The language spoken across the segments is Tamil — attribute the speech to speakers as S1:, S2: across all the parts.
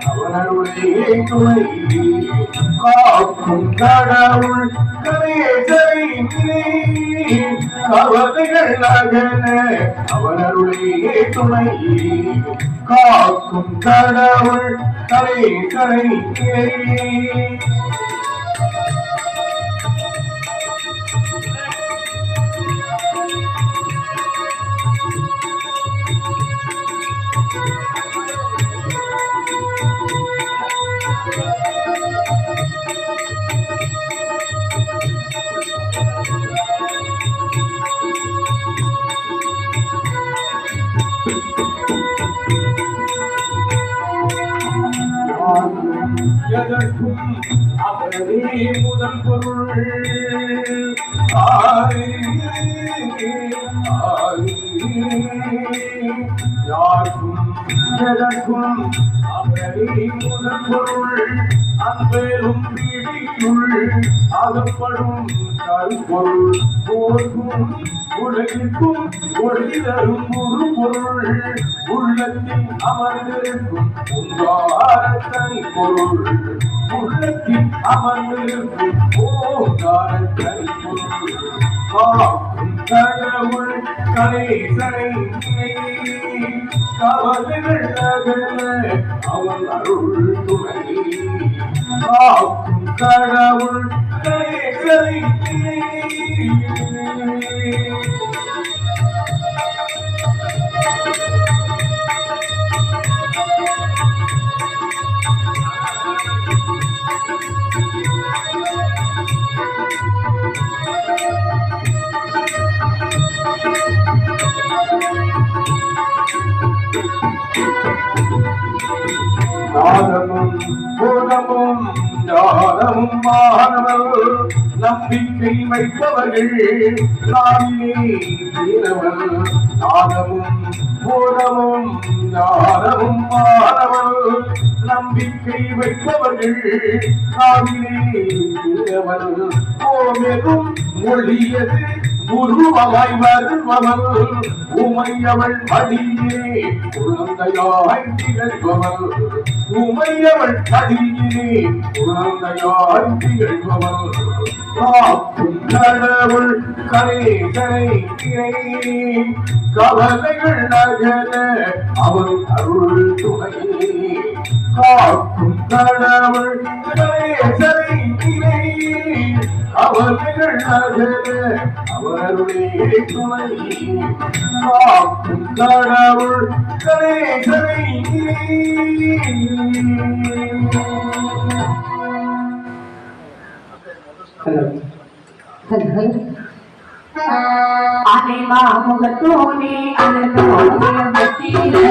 S1: அவனருடைய துணை காக்கும் கடவுள் கலேசரை கவலைகள் நகன அவனருடைய துணை காக்கும் கடவுள் கலேசரை எதற்கும் அவரே முதல் பொருள் யாருக்கும் எதற்கும் அவரே முதல் பொருள் அன்பெரும் பிடிக்குள் அகப்படும் கருப்பொருள் போர்க்கும் உலகிற்கும் ஒளி தரும் ஒரு பொருள் உள்ளத்தில் அமர்ந்திருக்கும் உங்காரத்தனி பொருள் உள்ளத்தில் அமர்ந்திருக்கும் ஓங்காரத்தனி பொருள் காக்கும் கடவுள் கலேசனை கவலைகள் நகல அவன் அருள் துணை காக்கும் கடவுள் கலேசனை நாதமும் பூதமும் ஞானமும் மாணவர் நம்பிக்கை வைத்தவர்கள் நாவிலே தீரவர் நாதமும் பூதமும் ஞானமும் மாணவர் நம்பிக்கை வைத்தவர்கள் நாவிலே தீரவர் ஓமெரும் மொழியது உருவமாய் வருபவள் உமையவள் அடியே குழந்தையாய் திகழ்பவள் உமையவள் அடியே குழந்தையாய் திகழ்பவள் காக்கும் கடவுள் கலேசனை கவலைகள் நகல அவள் அருள் துணை காக்கும் கடவுள் கலேசனை அவர்கள் நகல அவருடைய துணை காக்கும் கடவுள் கலேசனை
S2: அனைவா முகத்தோனே அனலோடிய பத்திரனே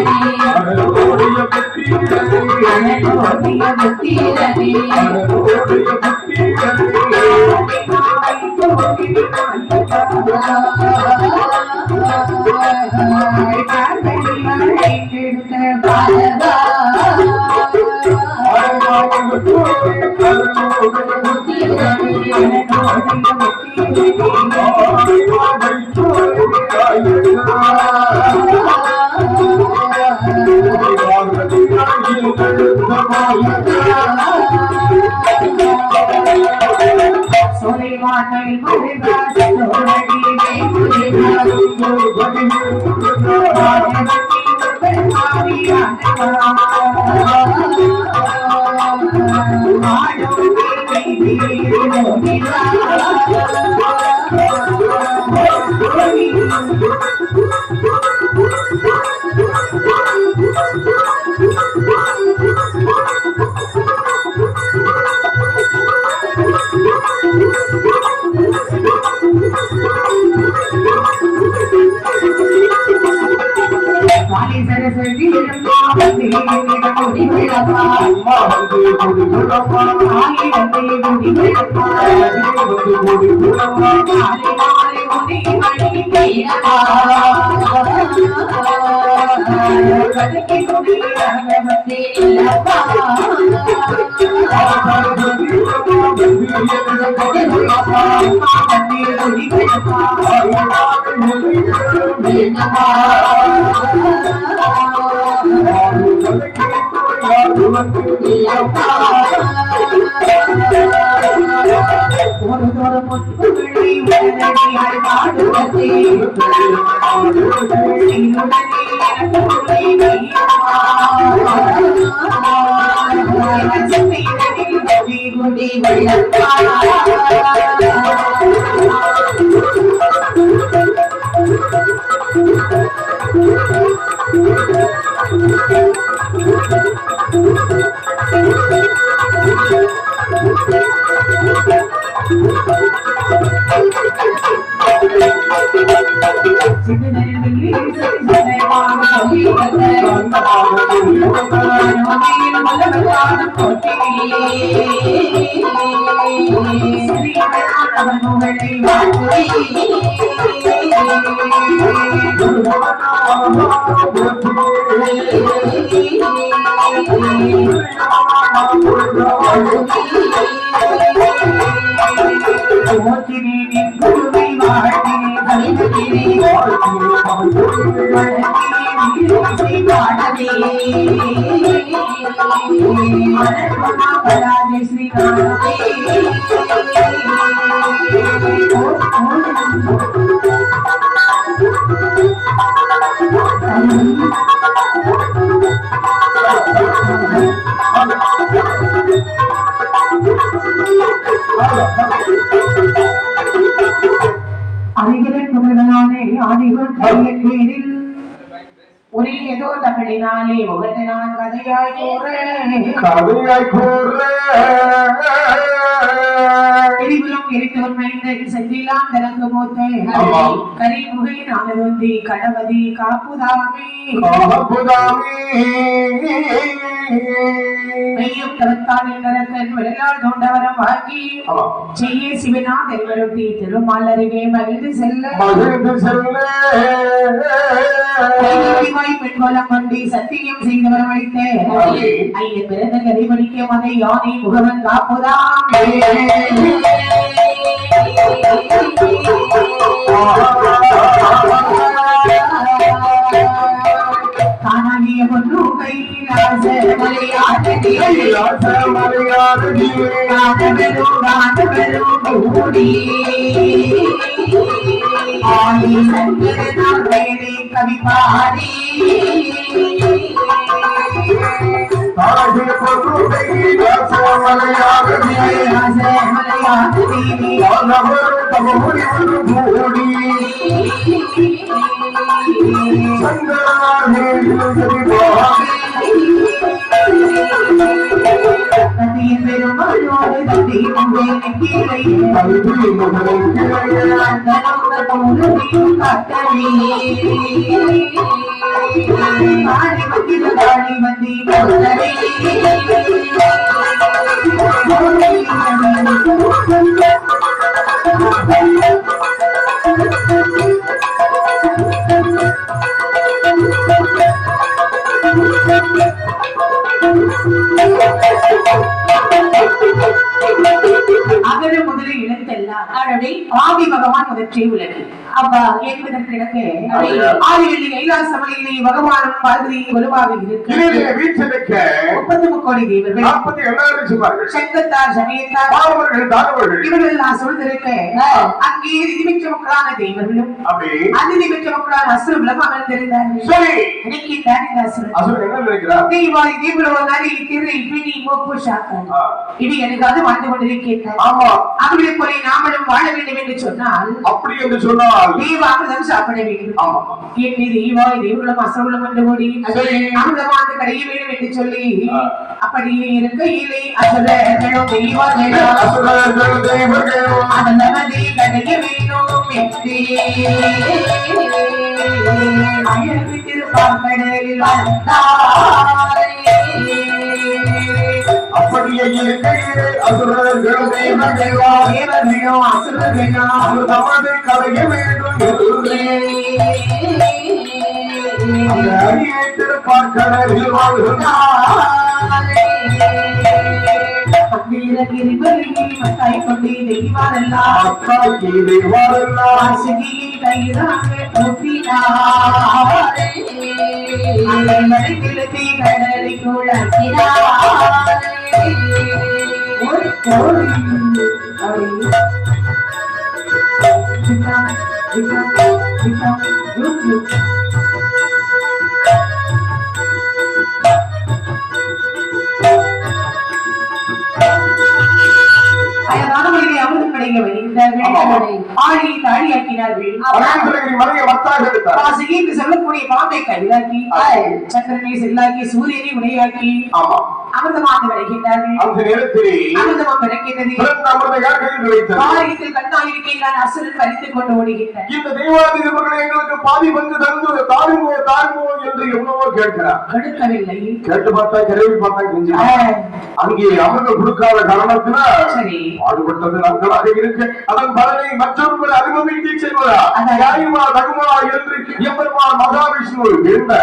S1: அனலோடிய பத்திரனே
S2: அனலோடிய பத்திரனே
S1: அனலோடிய பத்திரனே
S2: ஒரு தோறு முத்துகளை உடனடியாய் பாடுவதே குடி வெள்ளப்பா ஒரே ஏதோ தமிழினாலே முகத்தை நான் கதையாய் கூறும் எரித்தோர் மைந்தன் செந்திலாம் தனக்கு மூத்த கரிமுகை நானதி கடவதி காப்புதாமே மெய்யும் கருத்தால் கரக்கன் விளையாள் தோண்டவரம் வாங்கி செய்ய சிவநாதன் வருட்டி திருமால் அருகே மகிழ்ந்து செல்ல பெண்கோலம் கொண்டி சத்தியம் செய்தவரம் அளித்த ஐயன் பிறந்த கதை படிக்க மதை யானை முகவன் காப்புதாம் காணாகிய பொண்ணு கையிலாச கூடி ஆடி சங்கரனால் வேலை கவி பாடி அகர முதல இழந்தெல்லாம் ஆதி பகவான் முதற்றே உலகு அப்பா என்பதற்கு ஆதிவெள்ளி கைலாசமலையிலே பகவானும் பார்வதியும் வலுவாக இருக்கு 33 கோடி தேவர்கள் சங்கத்தார் சமயத்தார் இவர்கள் நான் சொல்லிருக்க அங்கே நிதிமிக்க மக்களான தேவர்களும் அதிதிமிக்க மக்களான அசுரர்களும் அமர்ந்திருந்தார்கள் இது எனக்கு அது வந்து கொண்டிருக்கிறேன் அப்படி போய் நாமளும் வாழ வேண்டும் என்று சொன்னால் அப்படி என்று சொன்னால் தேவாமிர்தம் சாப்பிட வேண்டும் என் தெய்வாய் தேவர்களும் அசுரர்களும் என்று கூடி அமிர்தமாந்து கடைய வேண்டும் என்று சொல்லி அப்படியே இருக்கையிலே அசுரர்களும் தெய்வங்களும் அதனமதி கடைய வேண்டும் என்று அயர்வி திருப்பார்கடலில் வந்தாரே அப்படியே இருக்கையிலே அசுரர்களும் தேவர்களும் அசுரர்களும் தமது கலைய வேண்டும் திருப்பார்கடலில் வாழ்கிறாரே கடலை சொல்லக்கூடிய பாம்பை கையிலாக்கி சந்திரனை செல்லாக்கி சூரியனை உடையாக்கி அமிர்தமாக கிடைக்கின்றார்கள்.
S1: அந்த நேரத்திலே
S2: அமிர்தமாக கிடைக்கின்றது. காரியத்தில் கண்ணாயிருக்கின்றான் அசுரன் பறித்துக் கொண்டு ஓடுகின்றான்.
S1: இந்த தேவாதிபர்களை எங்களுக்கு பாதி பங்கு தந்து தாருமோ தாருமோ என்று எவ்வளவோ கேட்கிறார்.
S2: கொடுக்கவில்லை.
S1: கேட்டு பார்த்தா கிரவி பார்த்தா கெஞ்சி அங்கே அமிர்தம் கொடுக்காத காரணத்தினால்
S2: சரி
S1: பாடுபட்டது நாட்களாக இருக்கு. அதன் பலனை மற்றவர்கள் அனுபவித்து செல்வதா யாயுமா தகுமா என்று எம்பெருமான் மகாவிஷ்ணு இருந்த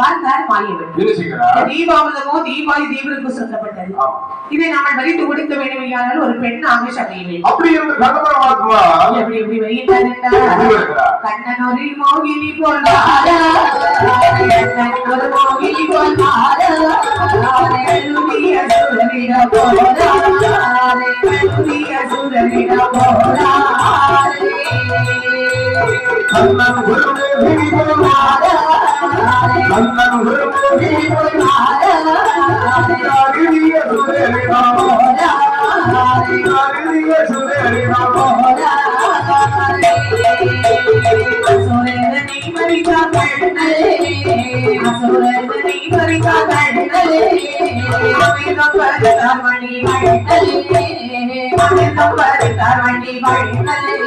S2: பார்த்தார் மாயவன்
S1: என்ன செய்கிறார்?
S2: தீபாவளமோ தீபாவளி தேவருக்கு சொல்லப்பட்டது. இதை நாங்கள் வரித்து கொடுக்க வேண்டும் என்றால் ஒரு பெண்ணாக சமைய வேண்டும்.
S1: அப்படி என்று கண்ணபரமாத்மா
S2: எப்படி எப்படி வருகின்றார்? கண்ணன் ஒரு மோகினி போல் கண்ணன் ஒரு மோகினி போல்
S1: கண்ணன் குருமோகினி போல் கண்ணன் குருமோகினி போல் காரிணிய சுரேரினா காரிணிய சுரேரினா
S2: அசுரனை மறித்தா கண்ணலே அசுரனை மறித்தா கண்ணலே அமிர்தம் பருத்தார் மணி கண்ணலே அமிர்தம் பருத்தார் மணி கண்ணலே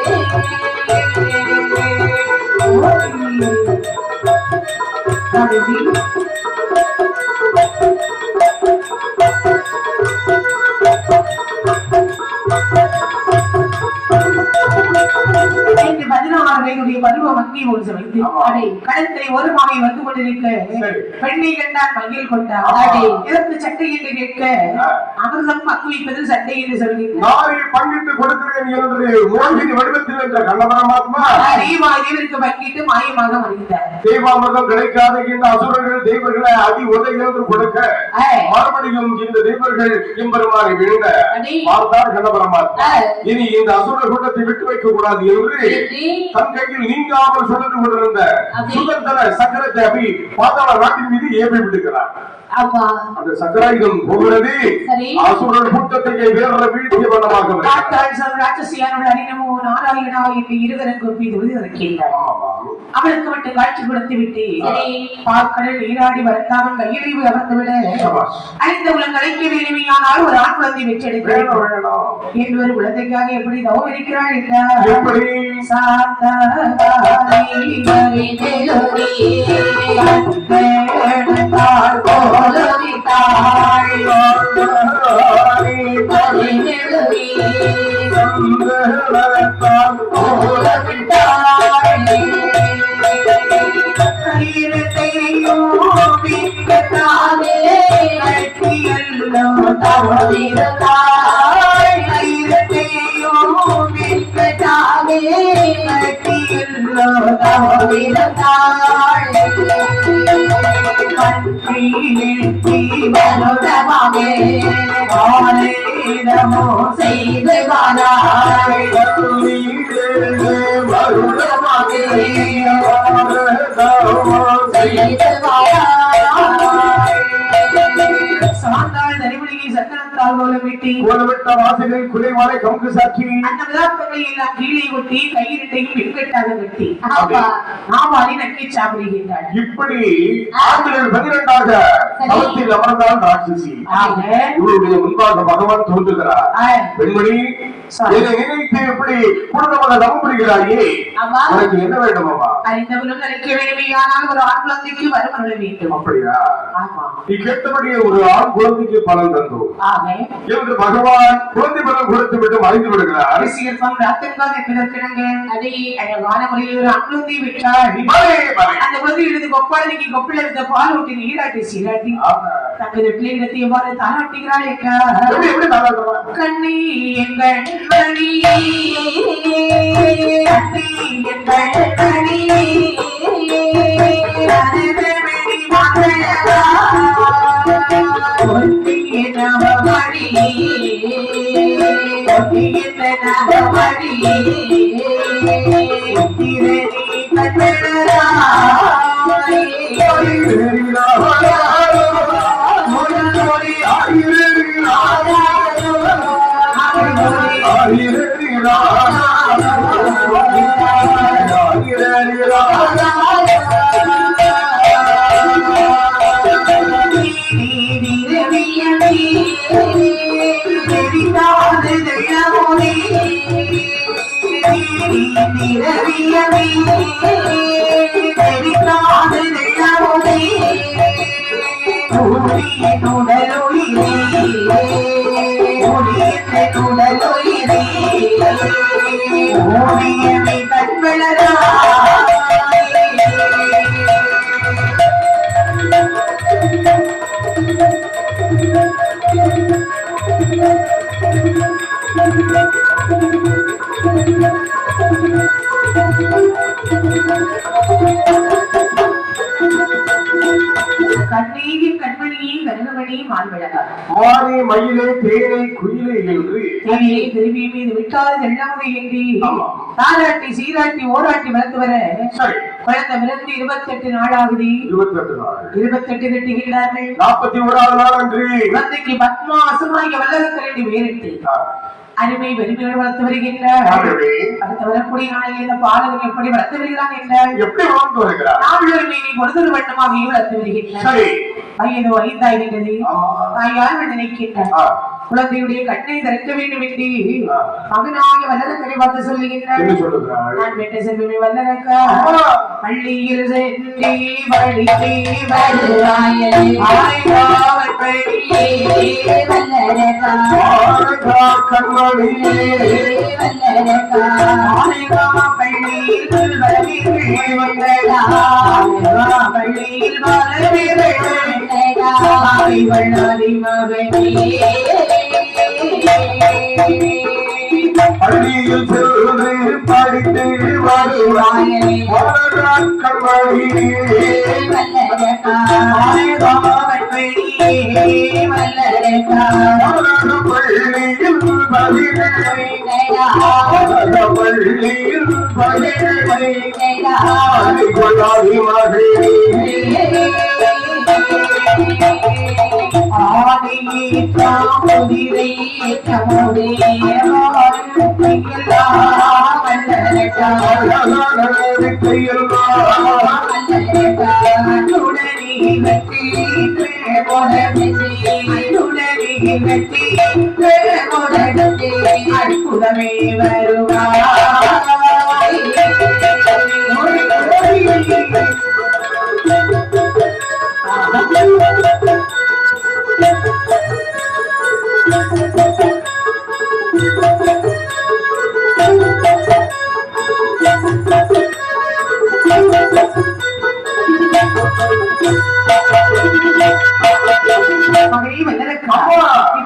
S2: பருவம் வங்கி ஒரு சமைத்து கடற்கரை ஒரு மாவை வந்து கொண்டிருக்க பெண்ணை கண்டால் மயில் கொண்டார் இதற்கு சட்டை என்று கேட்க அமிர்தம் அக்குவிப்பதில் சட்டை என்று சொல்கிறார்.
S1: பங்கிட்டு கொடுக்கிறேன் என்று மோகினி வடிவத்தில் என்ற கண்ணபரமாத்மா
S2: தேவாதேவருக்கு பங்கிட்டு மாயமாக வருகிறார்.
S1: தேவாமிர்தம் கிடைக்காத இந்த அசுரர்கள் தேவர்களை அடி உதை என்று கொடுக்க மறுபடியும் இந்த தேவர்கள் எம்பெருமானை விழுந்த பார்த்தார் கண்ணபரமாத்மா. இனி இந்த அசுர கூட்டத்தை விட்டு வைக்க கூடாது என்று தன் கையில் நீங்காமல் சுழன்று கொண்டிருந்த சுதந்திர சக்கரத்தை அபி பாதாள நாட்டின் மீது ஏவி விடுகிறார். அந்த சக்கராயுதம் போகிறது அசுரன் கூட்டத்தை வேற வீழ்த்திய வண்ணமாக
S2: அவளுக்கு மட்டும் காட்சி கொடுத்து விட்டு பாக்கடல் நீராடி வரத்தாமல் கையிலைவு அமர்ந்துவிட அனைத்து உலகம் அழைக்க வேண்டுமையானால் ஒரு ஆண் குழந்தை வெற்றெடுக்கிறார் என்பது குழந்தைக்காக எப்படி தவம் இருக்கிறாள் என்றார்.
S1: எப்படி
S2: செய்து சாந்தாள் நரிமொழியை சக்கரத்தால் ஓலவிட்ட
S1: வாசலை குலைவாளை கமுக்கு சாட்சி
S2: அந்த விழாக்களை எல்லாம் கீழே ஒட்டி கையிரட்டையும் பின்கட்டாக வெட்டி நாமாலி நக்கி சாப்பிடுகின்றாள்.
S1: இப்படி ஆண்கள் 12ஆக தவத்தில் அமர்ந்தால் ராட்சசி இவருடைய முன்பாக பகவான் தோன்றுகிறார். பெண்மணி நினைத்து எப்படி குடும்பமாக தவம் புரிகிறாயே உனக்கு என்ன வேண்டும் அம்மா?
S2: அறிந்தவளும் நினைக்க வேண்டுமையானால் ஒரு ஆண் குழந்தைக்கு வருமருள வேண்டும்.
S1: அப்படியா? நீ கேட்டபடியே ஒரு ஆண் குழந்தைக்கு பலன் தந்தோம் என்று பகவான் குழந்தை பலன் கொடுத்து விட்டு மறைந்து விடுகிறார்.
S2: அழகான முறையில் ஒரு ஆண் குழந்தை விட்டாள். அந்த குழந்தை எடுத்து கொப்பாளைக்கு கொப்பில இருந்த பால் ஊட்டி நீராட்டி சீராட்டி தங்கள் இடத்தை எவ்வாறு தாளாட்டுகிறாள் என்றார். கண்ணி எங்கள் மணி எங்கள் மணி ஒன்றிய நவமணியே இந்த நவமணியே திரணி கண்ணனாய் கண்ணீரில் கண்மணியே கருகமணி மால்விழகா
S1: மாறி மயிலே தேனை குயிலே என்று
S2: தேனியை திரும்பி மீது விட்டால் வெள்ளமுதை என்று தாராட்டி சீராட்டி ஓராட்டி வளர்த்து வர குழந்தை பிறந்து 28 நாள் ஆகுது 28 கட்டுகிறார்கள்
S1: 41வது நாள் அன்று
S2: குழந்தைக்கு பத்மா அசுமாய் வல்லரசரடி வேறிட்டு அருமை பெருமையோடு வளர்த்து வருகின்றார் அடுத்து வரக்கூடிய நாளில் இந்த பாலகன் எப்படி வளர்த்து வருகிறான் என்றால்
S1: எப்படி வளர்த்து வருகிறார்
S2: நாளொரு மீனி பொழுதொரு வண்ணமாக வளர்த்து வருகின்றார் வயது 5 ஆகின்றது தாயார் நினைக்கின்றார் குழந்தையுடைய கண்ணை திறக்க வேண்டும் என்று மகனாக வல்லரக்கரை பார்த்து சொல்லுகின்றார் நான் வெட்ட செல்வமே வல்லரக்கா பள்ளியில் சென்றே வழித்தே வருவாயே ஆய்வாவல் பள்ளியே வல்லரக்கா வல்லரக்கா ஆய்வா பள்ளியில் வரவில்லை வந்தடா பள்ளியில் வரவில்லை வந்தடா ஆய்வல்லாதி மகனே
S1: பள்ளியில் சென்று படித்து வருவாயே கண்மணியே
S2: வல்லரக்கா பள்ளியில் அற்புதமே வருவாய்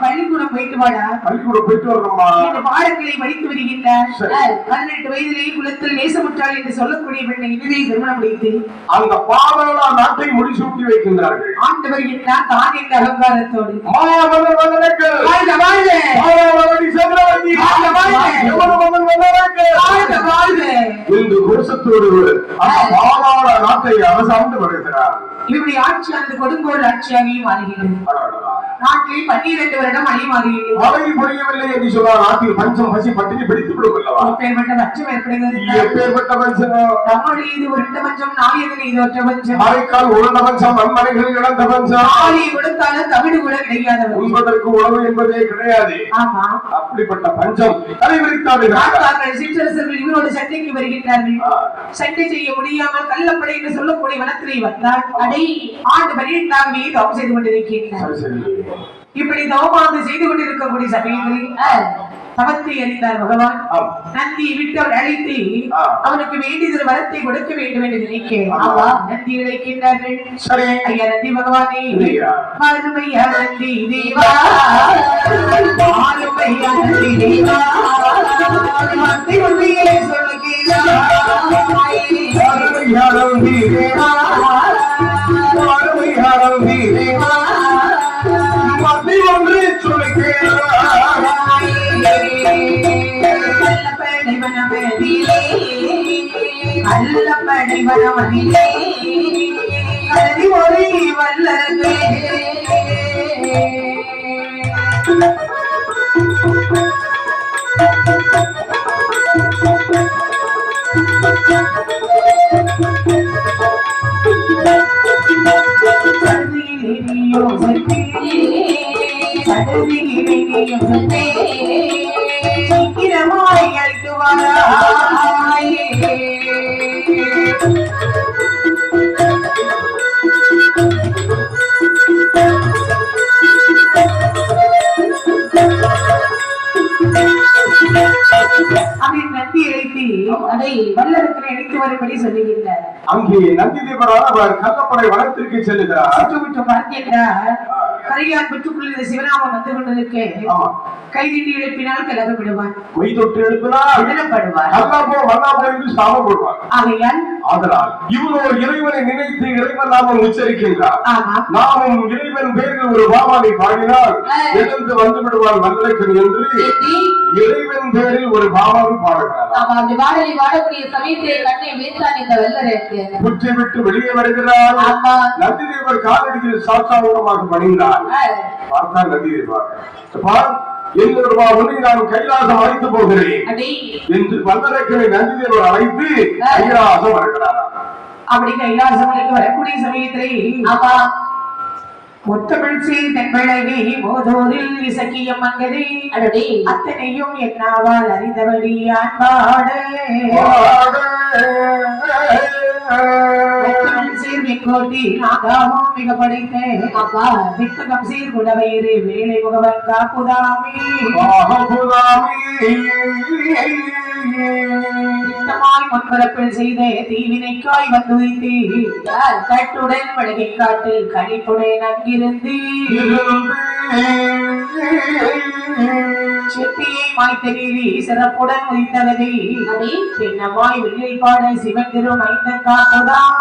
S2: பள்ளிக்கூடம் போயிட்டு வாடா.
S1: பள்ளிக்கூடம் போயிட்டு வரணுமா?
S2: இந்த பாடங்களை படித்து வருகின்றார். 18 வயதிலேயே குலத்தில் நேசமுற்றாள் என்று சொல்லக்கூடிய பெண்ணை இறுதியை திருமணம் முடித்து
S1: அந்த பாதாள நாட்டை முடிசூட்டி வைக்கின்றார்கள்.
S2: ஆண்டவர் என்றார் தான் என்ற அகங்காரத்தோடு
S1: இன்று கோஷத்தோடு பாதாள நாட்டை அரசாண்டு வருகிறார்.
S2: இவருடைய ஆட்சி அந்த கொடுங்கோல் ஆட்சியாகவே மாறுகிறது. நாட்டில் 12 வருடம் மழை மாறுகிறது.
S1: மழை பொழியவில்லை என்று சொன்னால் நாட்டில் பஞ்சம் பசி பட்டினி பிடித்து விடும் அல்லவா?
S2: எப்பேற்பட்ட பஞ்சம் ஏற்படுகிறது.
S1: எப்பேற்பட்ட பஞ்சம்?
S2: நம்முடைய இது ஒரு பஞ்சம், நாயகன் இது ஒற்ற பஞ்சம்.
S1: மழைக்கால் உருண்ட பஞ்சம், மண்மனைகள் இழந்த பஞ்சம்.
S2: ஆலை கொடுத்தாலும் தமிழ் கூட கிடைக்காத
S1: உண்பதற்கு உணவு என்பதே கிடையாது.
S2: ஆமா,
S1: அப்படிப்பட்ட பஞ்சம் தலைவிரித்தார்கள்.
S2: சிற்றரசர்கள் இவரோடு சண்டைக்கு வருகின்றார்கள். சண்டை செய்ய முடியாமல் கள்ளப்படை என்று சொல்லக்கூடிய வனத்திலே வந்தால் அடை ஆண்டு 12ஆகவே தவம் செய்து கொண்டிருக்கின்றார். இப்படி தவமானது செய்து கொண்டிருக்கக்கூடிய சமயங்களில் தவத்தை அறிந்தார் பகவான். நந்தியை விட்டு அவர் அழைத்து அவனுக்கு வேண்டியது வரத்தை கொடுக்க வேண்டும் என்று நினைக்க நந்தி அழைக்கின்றார்கள். ஐயா நந்தி பகவானே, மாறுமையா நந்தி தேவா, மாறுமையா நந்தி தேவா, உண்மையை சொல்லுகிறார். மாறுமையா நந்தி தேவா, மாறுமையா நந்தி தேவா, ஒன்று அல்லப்படை வனமதிலே கருதி ஒரே வல்லரே சீக்கிரமாய் அழைத்து வாராயே அப்படின்னு நந்தி இழைத்து அதை வல்லரக்கனை அழைத்து வரும்படி சொல்லுகின்றார்.
S1: அங்கே நந்தி தேவரால் அவர் கள்ளப்படை வனத்திற்கு செல்லுகிறார்.
S2: சுற்றுவிட்டு பார்க்கின்றார். கரையான் பெற்றுக்குள்ள சிவராமன் வந்து கொண்டிருக்கு. கைதிட்டு எழுப்பினால் கலக விடுவான்,
S1: பொய் தொட்டு எழுப்பினால்
S2: விடப்படுவார்,
S1: என்று சாபம் போடுவார்.
S2: ஆகையால்
S1: அதனால் இவனோ இறைவனை நினைத்து இறைவன் நாமம் உச்சரிக்கின்றார். நாமும் இறைவன் பேரில் ஒரு பாவானை பாடினால் எழுந்து வந்து விடுவான் வல்லரக்கன் என்று இறைவன் பேரில் ஒரு பாவானை பாடுகிறார்.
S3: பாடக்கூடிய சமயத்தில் கண்ணை வீழ்த்தான் இந்த வல்லரக்கு
S1: புற்றை விட்டு வெளியே வருகிறார். நந்தி தேவர் காலடியில் சாட்சாவமாக பணிந்தார். பார்த்தால் நந்தி தேவர் என்னோட உன்னை நான் கைலாசம் அழைத்து போகிறேன் என்று வல்லரக்கனை நந்தி தேவர் அழைத்து கைலாசம் வருகிறார்.
S2: அப்படி கைலாசம் அழைத்து வரக்கூடிய சமயத்திலே முத்தமிழ் செய்தழகி மோதோரில் இசக்கியம் மங்கதை அடடே அத்தனையும் என்னாவால் அறிந்தபடி ஆண்பாடு கோட்டி நாதாவும் மிக படைத்தேன் வித்தகம் சீர் குலவயிறு வேலை முகவன் காப்புதாமி முன்பரப்பில் செய்த தீவினைக்காய் வந்துவித்து கட்டுடன் பழகை காட்டில் கழிப்புடன் அங்கிருந்து செட்டியை மாய்த்த நீதி சிறப்புடன் உதித்தவதை சின்னமாய் வெளியில் பாட சிவன் திரு மைந்த காப்புதான்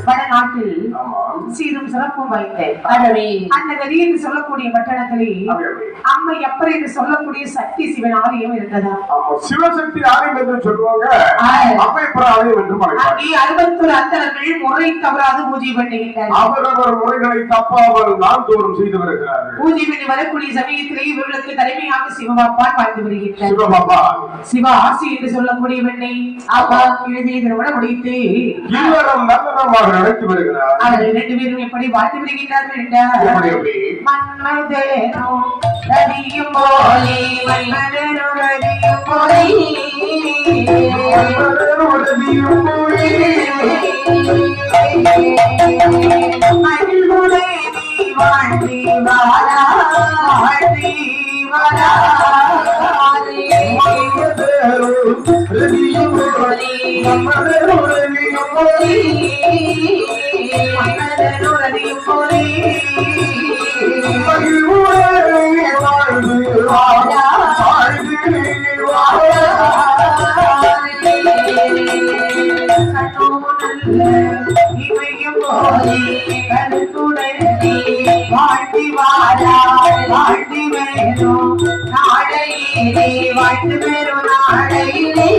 S2: வடநாட்டில் சீரும் சிறப்பும் வைத்தேன். அந்த கதியில் சொல்லக்கூடிய பட்டணத்திலே அம்மை அப்பர் என்று சொல்லக்கூடிய சக்தி சிவன் ஆலயம் இருந்ததா?
S1: சிவசக்தி ஆலயம் என்று சொல்லுவாங்க. அம்மையப்பர் ஆலயம் என்று
S2: அங்கே 61 அந்தணர்கள் முறை தவறாது பூஜை பண்ணுகின்றனர்.
S1: அவரவர் முறைகளை தப்பாமல் நாள்தோறும் செய்து வருகிறார்கள்.
S2: பூஜை பண்ணி வரக்கூடிய சமயத்திலே இவர்களுக்கு தலைமையாக சிவபாப்பான் வாழ்ந்து வருகின்றார்.
S1: சிவபாப்பா
S2: சிவ ஆசி என்று சொல்லக்கூடிய பெண்ணை அப்பா இறுதியை திருமணம் முடித்து
S1: இல்லறம் நல்லறமாக நடத்தி வருகிறார்.
S2: அவர்கள் இரண்டு பேரும் எப்படி வாழ்த்து வருகின்றார்கள் என்றால் மன்மதனோ ரதியும் போலே மன்மதனோ ரதியும் போலே அன்புடை நீ வாழ்த்தி வாழா வாழ்த்தி வாழா ரதியும் போலே மன்மதனோ ரதியும் போலே மன்மதனோ ரதியும் போலே வாழ்த்தி வாழா வாழ்த்தி வேணும் நாளையிலே வாழ்த்து பெறும் நாளையிலே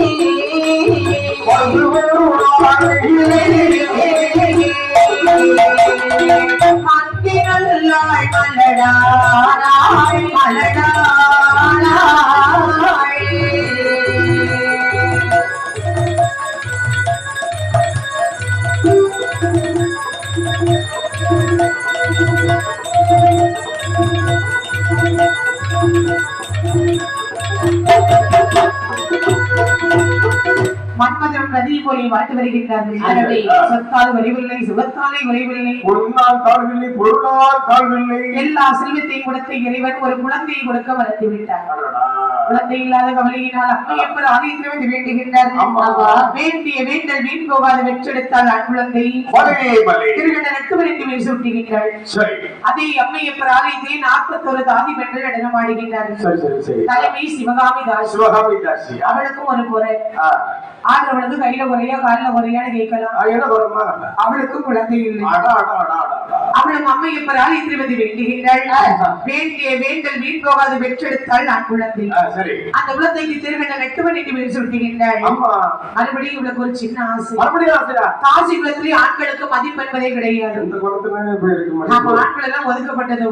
S2: மந்திரல்லாய் மலடா மலடா மன்மதன் ரதியை போல வாழ்த்து வருகின்றார்கள். சொத்தால் வரைவில்லை, சுகத்தாலே வரைவில்லை,
S1: பொருளால் தாழ்வில்லை, பொருளால் தாழ்வில்லை,
S2: எல்லா செல்வத்தையும் கொடுத்த இறைவன் ஒரு குழந்தையை கொடுக்க மறந்து விட்டார். குழந்தை இல்லாத கவலையினால் அம்மையப்பர் ஆலயத்தில் வந்து வேண்டுகின்றார். வேண்டிய வேண்டல் வீண் போகாத வெற்றெடுத்தால் அன்புழந்தை திருகண்ட நட்டுவரின் மேல் சூட்டுகின்றாள். அதே அம்மையப்பர் ஆலயத்தில் 41 தாதி பெண்கள் நடனமாடுகின்றார்கள். தலைமை சிவகாமி தாசி. அவளுக்கும் ஒரு குறை. ஆடுறவளுக்கு கையில குறையா காலில குறையான்னு கேட்கலாம். அவளுக்கும் குழந்தை இல்லை. அவளும் அம்மையப்பர் ஆலயத்தில் வந்து வேண்டுகின்றாள். வேண்டிய வேண்டல் வீண் போகாத வெற்றெடுத்தால் நான் குழந்தை. அந்த குழந்தைக்கு திருகண்ட நட்டுவன் என்று பேர் சொல்லுகின்றாள். மறுபடியும் இவளுக்கு ஒரு சின்ன ஆசை. தாசி குலத்திலே ஆண்களுக்கு மதிப்பு என்பதே கிடையாது. ஆண்கள் எல்லாம் ஒதுக்கப்பட்டது.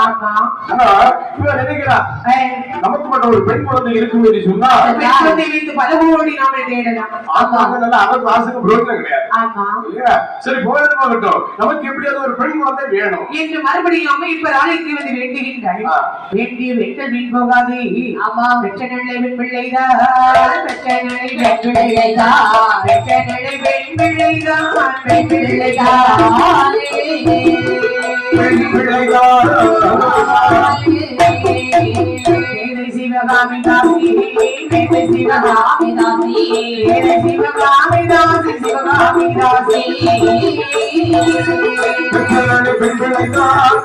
S2: ஆமா
S1: நமக்கு மட்டும் ஒரு பெண் குழந்தை இருக்கும் என்று சொன்னால்
S2: குழந்தை வைத்து பல கோடி நாம தேடலாம்.
S1: சரி போயிட்டு போகட்டும், நமக்கு எப்படியாவது ஒரு பெண் குழந்தை வேணும்
S2: என்று மறுபடியும் அம்மையப்பர் ஆலயத்தில் வந்து வேண்டுகின்றாள். வேண்டிய வெட்டல் வீண் போகாதே. ஆமா பெற்ற நிலை பெண் பிள்ளைதான், பெற்ற நிலை பெண் பிள்ளைதான், பெற்ற நிலை பெண் பிள்ளைதான், பெண் பிள்ளைதான்,
S1: பெண் பிள்ளைதான்.
S2: சிவகாமி தாசி, சிவகாமி தாசி, சிவகாமி தாசி, சிவகாமி தாசி,
S1: பெண் பிள்ளைதான், பெண் பிள்ளைதான்,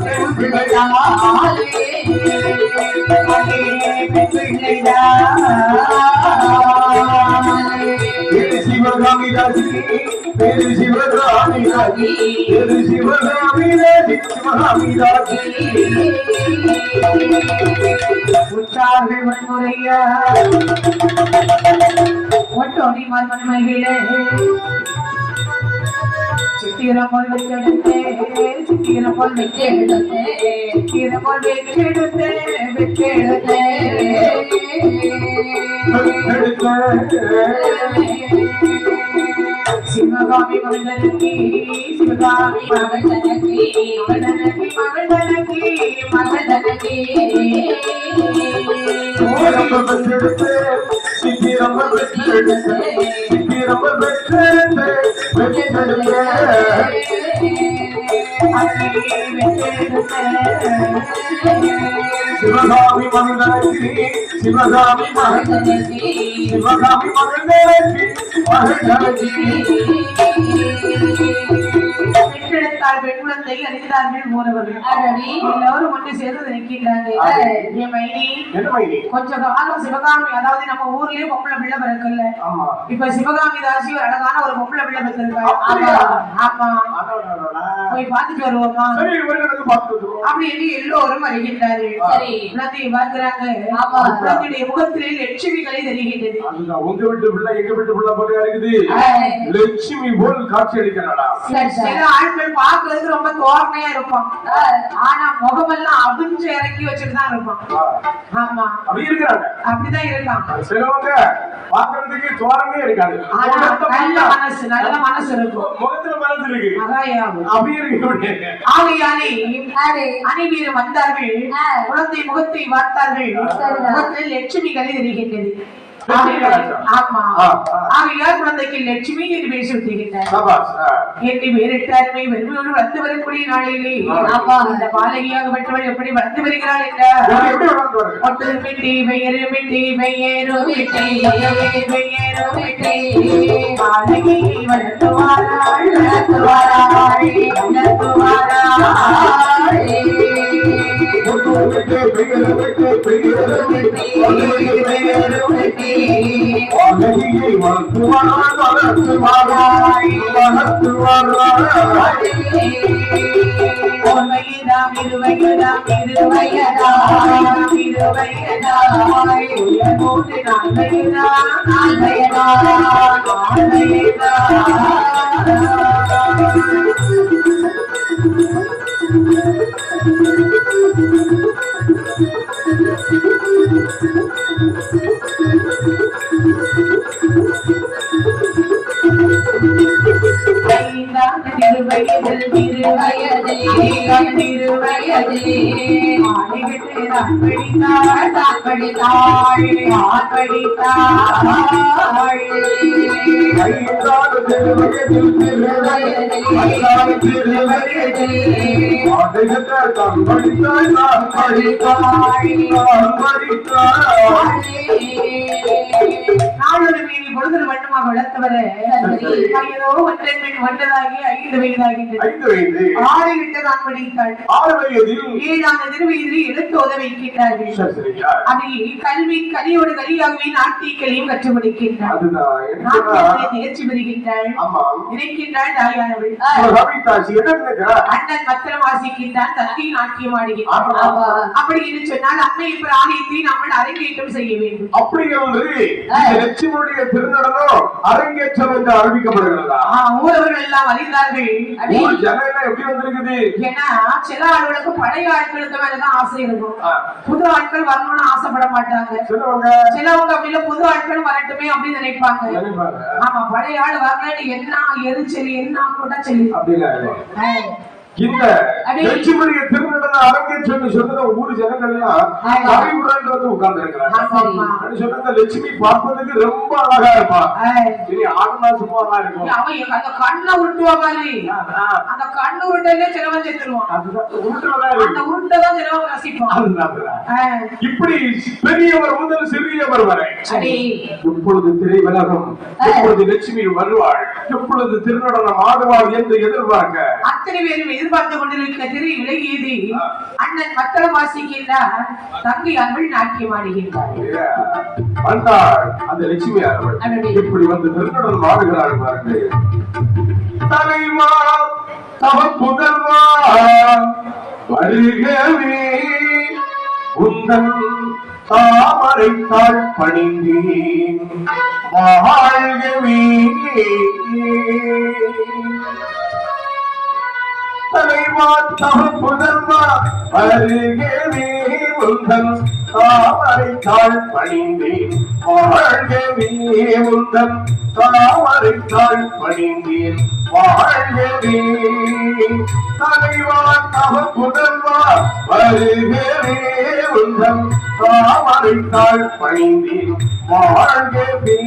S1: பெண் பிள்ளைதான், பெண் பிள்ளைதான், சிவகாமி தாசி, சிவகாமி தாசி, சிவகாமி தாசி, சிவகாமி தாசி.
S2: உற்றார்கள் வன்முறையா ஒட்டோடி மண்மணிமைகளே சித்திரம் போல் வெற்றெடுத்தே, சித்திரம் போல் வெற்றெடுத்தே, சித்திரம் போல் வெற்றெடுத்தே, வெற்றெடுத்தே சிவகாமி மகந்தனக்கி, சிவகாமி மகந்தனக்கி, மகந்தனக்கி, மகந்தனக்கி, மகந்தனக்கி
S1: சித்திரம் வெற்றெடுத்தே, சித்திரம் வெற்றெடுத்தே, வெற்றெடுத்தே சிவகாமி மகந்தனக்கி, சிவகாமி மகந்தனக்கி, சிவகாமி மகந்தனக்கி, மகந்தனக்கி.
S2: பெற்றெடுத்தால் பெண் குழந்தை அறிந்தார்கள் மூலவர்கள். எல்லாரும் ஒன்று சேர்ந்து நிற்கின்றாங்க. கொஞ்சம் காலம் சிவகாமி, அதாவது நம்ம ஊர்லயே பொம்பளை பிள்ளை பிறக்கல. இப்ப சிவகாமி தாசி ஒரு அழகான ஒரு பொம்பளை பிள்ளை பிறந்திருக்காங்க. ஆமா போய் பார்த்துட்டு வருவோமா அப்படி என்று எல்லோரும் வருகின்றார்கள். குழந்தையை பார்க்கிறாங்க. குழந்தையுடைய முகத்திலே லட்சுமிகளை தெரிகின்றது.
S1: உங்க வீட்டு பிள்ளை எங்க வீட்டு பிள்ளை போல இருக்குது. லட்சுமி போல் காட்சி அளிக்கிறாளா?
S2: சில ஆட்கள் பாக்குறதுக்கு ரொம்ப தோரணையா இருப்பான் ஆனா முகமெல்லாம் அவிஞ்சு இறக்கி வச்சுட்டு தான் இருப்பான் ஆமா
S1: அப்படி இருக்கிறாங்க
S2: அப்படிதான் இருக்கான்
S1: சிலவங்க பாக்குறதுக்கு தோரமே இருக்காது
S2: ஆனா நல்ல மனசு இருக்கும்
S1: முகத்துல மனசு இருக்கு
S2: அதாயாகும்
S1: அப்படி இருக்கு
S2: ஆகையாலே அனைவரும் வந்தார்கள் குழந்தை முகத்தை பார்த்தார்கள் முகத்தில் லட்சுமி கலை தெரிகின்றது ஆமா ஆகையால் குழந்தைக்கு லட்சுமி என்று பேசி விட்டுகின்றார் என்று வேறிட்டாருமை வெறுமையோடு வளர்ந்து வரக்கூடிய நாளிலே அப்பா இந்த பாலகியாகப்பட்டவள் எப்படி வளர்ந்து வருகிறாள் என்றார் ஒட்டுமிட்டி பெயருமிட்டி பெயருமிட்டி பெயருமிட்டி பாலகியை வளர்த்துவாராள் வளர்த்துவாராள் நாளொரு மீறி பொழுது வண்ணமாக வளர்த்தவர ஏதோ ஒன்றன் பின் ஒன்றதாகி 5 வயதாகின்றது 6 விட்டதான் படித்தாள்
S1: 6 வயதில்
S2: 7ஆம் திருவயதில் எழுத்து உத வைக்கின்றார்கள் அப்படி கல்வி கலியோடு கலியாகவே நாட்டியங்களையும் கற்றுக் கொடுக்கின்றார் நாட்டியங்களை தேர்ச்சி பெறுகின்றாள் நினைக்கின்றாள் தாயானவள் அண்ணன் மத்திரம் வாசிக்கின்றான் தங்கை நாட்டியம் ஆடுகின்றான் அப்படி என்று சொன்னால் அம்மை இப்ப ஆலயத்தை நம்ம அரங்கேற்றம் செய்ய வேண்டும்
S1: அப்படி லட்சுமியுடைய திருநடனம் அரங்கேற்றம் என்று அறிவிக்கப்படுகிறதா
S2: ஊரவர்கள் எல்லாம் அறிந்தார்கள்
S1: எப்படி வந்திருக்குது
S2: ஏன்னா சில ஆளுகளுக்கு பழைய ஆட்களுக்கு மேலதான் ஆசை இருக்கும் புது ஆட்கள் வரணும்னு ஆசைப்பட மாட்டாங்க சிலவங்க அப்படி புது ஆட்கள் வரட்டுமே அப்படின்னு நினைப்பாங்க ஆமா பழைய ஆள் வரலன்னு என்ன எரிச்சல் என்ன கூட சொல்லி
S1: இந்த லட்சுமியுடைய திருநடன அரங்கேற்றம் சொன்னத ஊர் ஜனங்கள் எல்லாம் அறிவுடன் வந்து உட்கார்ந்து இருக்கிறாங்க சொன்ன லட்சுமி பார்ப்பதுக்கு ரொம்ப அழகா இருப்பா சரி ஆடுனா சும்மா இருக்கும்
S2: அவன் அந்த கண்ணை உருட்டுவா மாதிரி அந்த கண்ணு உருட்டையிலே சிலவன் செத்துருவான் அந்த உருட்டைதான் சிலவன் ரசிப்பான்
S1: இப்படி பெரியவர் முதல் சிறியவர் வரை எப்பொழுது திரைவிலகம் எப்பொழுது லட்சுமி வருவாள் எப்பொழுது திருநடனம் ஆடுவாள் என்று எதிர்பார்க்க
S2: அத்தனை பேரும் எதிர்பார்த்து கொண்டிருக்க திரை விலகியது அண்ணன் மத்தளம் வாசிக்கின்றார் தங்கை அவள் நாட்டியம் ஆடுகின்றார்
S1: அந்த லட்சுமி இப்படி வந்து திருநடனம் ஆடுகிறாள் பாருங்கள் தலைவா தவ புதல்வா வருகவே உந்தன் தாமரை தாழ் பணிந்தேன் வாழ்கவே தலைவா தவ புதல்வா வருகவே உந்தன் தாமரை தாழ் பணிந்தேன் வாழ்கவே உந்தன் தாமரை தாழ் பணிந்தேன் வாழ்கவே தலைவா தவ புதல்வா வருகவே உந்தன் தாமரை தாழ் பணிந்தேன் வாழ்கவே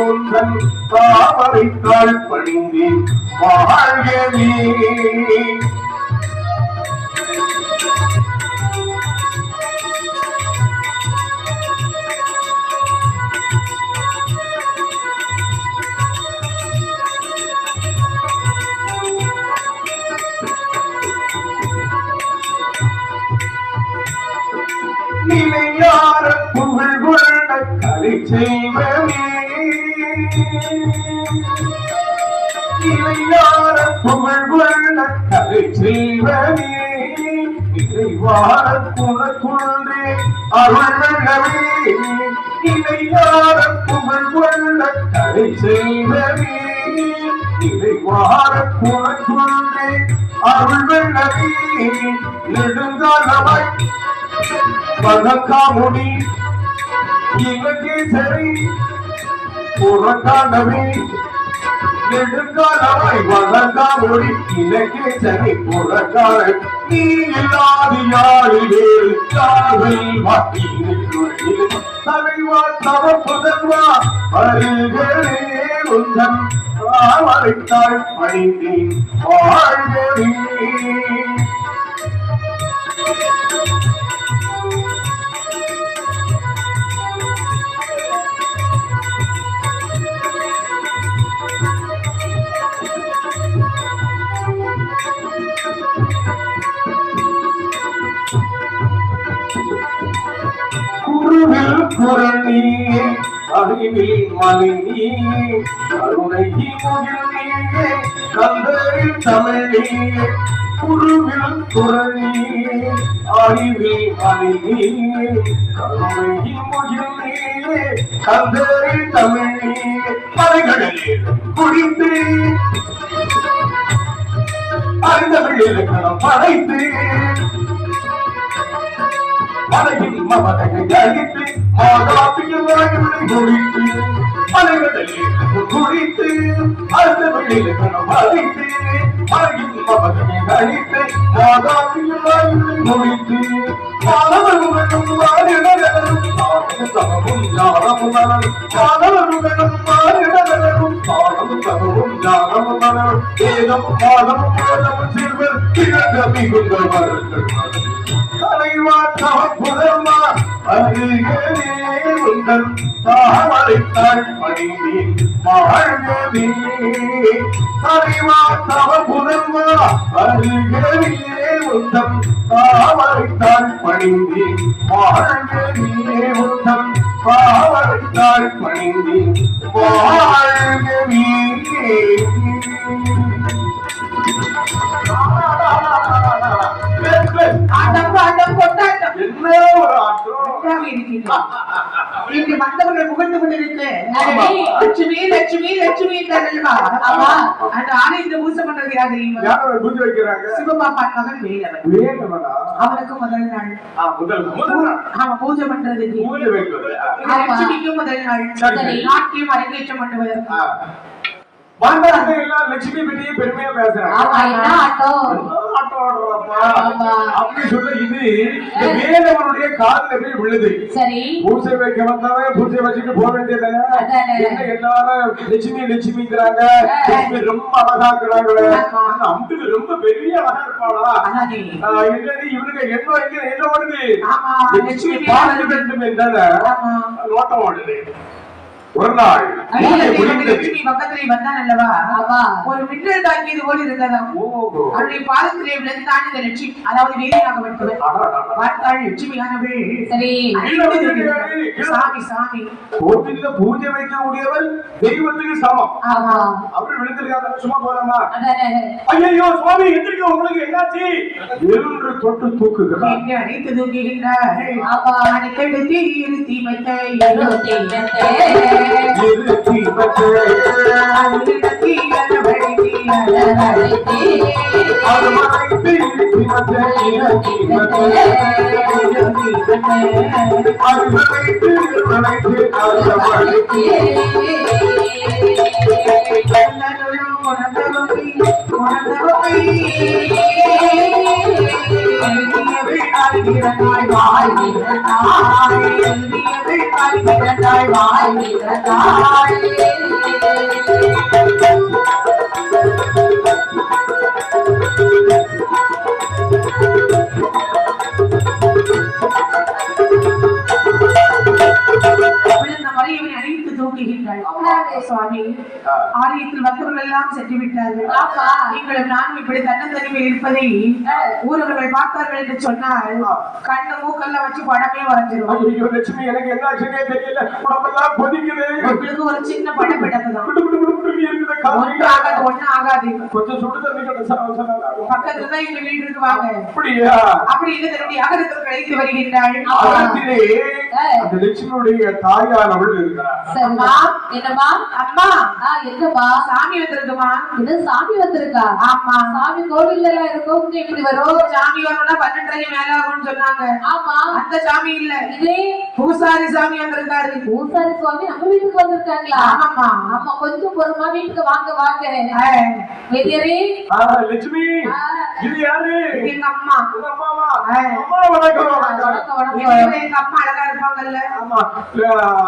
S1: உந்தன் தாமரை தாழ் பணிந்தேன் வாழ்கவே நிலையார புகழ் கொண்ட கலை செய்வமே நிலையார புகழ் கொண்ட கலை செய்வமே இறைவார குணக்குன்றே அருள் வெள்ளவே நிலையார புகழ் கொண்ட கலை செய்வமே நிறைவார உனக்குள்ளே அருள் வெள்ளமே நெடுங்காலமாய் வணக்காமுடி இலங்கை சரி புறக்கானவே நெடுங்காலமாய் வணக்காமுடி இலங்கை சரி புறக்கான நீ இல்லாத யாரு வேறு யாரை மாட்டி தலைவா தவ புதல்வா அருகே உந்தன் தாமரைத்தாள் பணிந்தேன் வாழ்கவே குருவில் குரணியே அறிவில் மலினி கருணை முகிலே கந்தரில் தமிழே குருவில் குரணியே அறிவில் மலினி கருணை முகிலே கந்தரில் தமிழே மலைகளிலே குடித்து அறிந்தவழியில் கணம் படைத்து மலையின் மமதையை அழித்து மாதாபியின் வாயுவை குடித்து மலைகளில் குடித்து அந்த வெளியில் கணம் அழித்து மலையின் மமதையை அழித்து மாதாபியின் வாயுவை குடித்து மாணவர்களும் வாழிடரும் சமமும் ஞானமும் மாணவர்களும் வாழிடரும் சாணமும் சமமும் ஞானமும் ஏதம் மாதமும் மாதமும் சிறுவர் இழந்த மிகுந்தவர்கள் தலைவா தவப்புதல்வா அருகே உந்தன் தாமரைத்தாள் பணிந்தேன் வாழ்கவே தலைவா தவப்புதல்வா அருகே உந்தன் தாமரைத்தாள் பணிந்தேன் வாழ்கவே உந்தன் தாமரைத்தாள் பணிந்தேன் வாழ்கவே
S2: ஆட்டம் ஆட்டம் கொண்டாட்டம்
S1: என்ன ஒரு ஆட்டம்
S2: இன்று மற்றவர்கள் புகழ்ந்து கொண்டிருக்கு லட்சுமி லட்சுமி லட்சுமி என்றார்கள்வா அந்த ஆலயத்தை பூஜை பண்றது யார் தெரியுமா?
S1: யாரை பூஜை வைக்கிறாங்க?
S2: சிவபாப்பா மகன் வேலவன்.
S1: வேலவனா?
S2: அவனுக்கு முதல் நாள்
S1: முதல் நாள்
S2: அவன் பூஜை பண்றதுக்கு
S1: பூஜை வைக்கிறது.
S2: லட்சுமிக்கும் முதல் நாள் நாட்டியம் அரங்கேற்றம் பண்ணுவதற்கு
S1: வந்தாங்க எல்லாம் லட்சுமி பற்றியே பெருமையா பேசுறாங்க. அப்படி சொல்ல இது வேலவனுடைய காதுல போய் விழுது. சரி பூஜை வைக்க வந்தவன் பூஜை வச்சுட்டு போக வேண்டியதானே? என்ன எல்லாரும் லட்சுமி லட்சுமிங்கிறாங்க, ரொம்ப அழகாக்குறாங்களே, அம்புக்கு ரொம்ப பெரிய அழகா இருப்பாளா? இல்லடி இவனுக்கு என்ன ஓடுது? லட்சுமி பார்க்க வேண்டும் என்றால நோட்டம் ஓடுது. ஒரு நாள்
S2: லட்சுமி பக்கத்திலே வந்தான் அல்லவா, ஒரு மின்னல் தாக்கியது போல இருந்ததாம். அவருடைய பாதத்திலே விழுந்தான் இந்த லட்சுமி, அதாவது வேலையாக வைத்தவன். பார்த்தாள் லட்சுமியானவள். சரி சாமி சாமி
S1: கோவில்ல பூஜை வைக்கக்கூடியவர் தெய்வத்துக்கு சமம். அப்படி விழுந்திருக்காங்க, சும்மா போலாமா? ஐயோ சுவாமி எந்திரிக்க, உங்களுக்கு என்னாச்சு என்று தொட்டு தூக்குகிறார்.
S2: எங்க அனைத்து தூக்குகின்றார். அடிக்கடி இருத்தி வைத்த ஆலயத்தில் வந்தவர்கள் எல்லாம் சென்று விட்டார்கள். நீங்களும் நானும் இப்படி தன்னந்தனிமையில் இருப்பதை ஊரவர்கள் பார்த்தார்கள் என்று சொன்னால் கண்ணு மூக்கெல்லாம் வச்சு படமே வரைஞ்சிருவாங்க.
S1: லட்சுமி எனக்கு என்ன தெரியல, உடம்பெல்லாம் கொதிக்குது.
S2: உங்களுக்கு ஒரு சின்ன படம் பிடக்குதான்.
S1: எப்படி இருக்குது
S2: ஒண்ணு ஆகாது ஒண்ணு ஆகாது.
S1: கொஞ்சம் சுடு தண்ணி
S2: பக்கத்துல தான் எங்க வீடு இருக்கு வாங்க.
S1: அப்படியா?
S2: அப்படி இல்லை தன்னுடைய அகரத்தில் கிடைத்து வருகின்றாள்.
S1: அகரத்திலே அந்த லட்சுமியுடைய தாயானவள் இருக்கிறார்.
S3: அம்மா என்னம்மா?
S2: அம்மா
S3: என்னம்மா?
S2: சாமி வந்திருக்குமா?
S3: இது சாமி வந்திருக்கா?
S2: ஆமா.
S3: சாமி கோவில்ல எல்லாம் இருக்கும், இப்படி வரும்.
S2: சாமி வரணும்னா 12:30 மேல ஆகும்னு சொன்னாங்க.
S3: ஆமா.
S2: அந்த சாமி இல்ல,
S3: இதே
S2: பூசாரி சாமி வந்திருக்காரு.
S3: பூசாரி சுவாமி நம்ம வீட்டுக்கு வந்திருக்காங்களா?
S2: ஆமாமா.
S3: ஆமா, கொஞ்சம் பொறுமா வீட்டுக்கு வாங்க வாங்க. வேதியரே
S1: லட்சுமி, இது யாரு?
S2: எங்க அம்மா.
S1: உங்க அம்மாவா? அம்மா வணக்கம்.
S2: எங்க அம்மா அழகா இருப்பாங்கல்ல.
S1: ஆமா.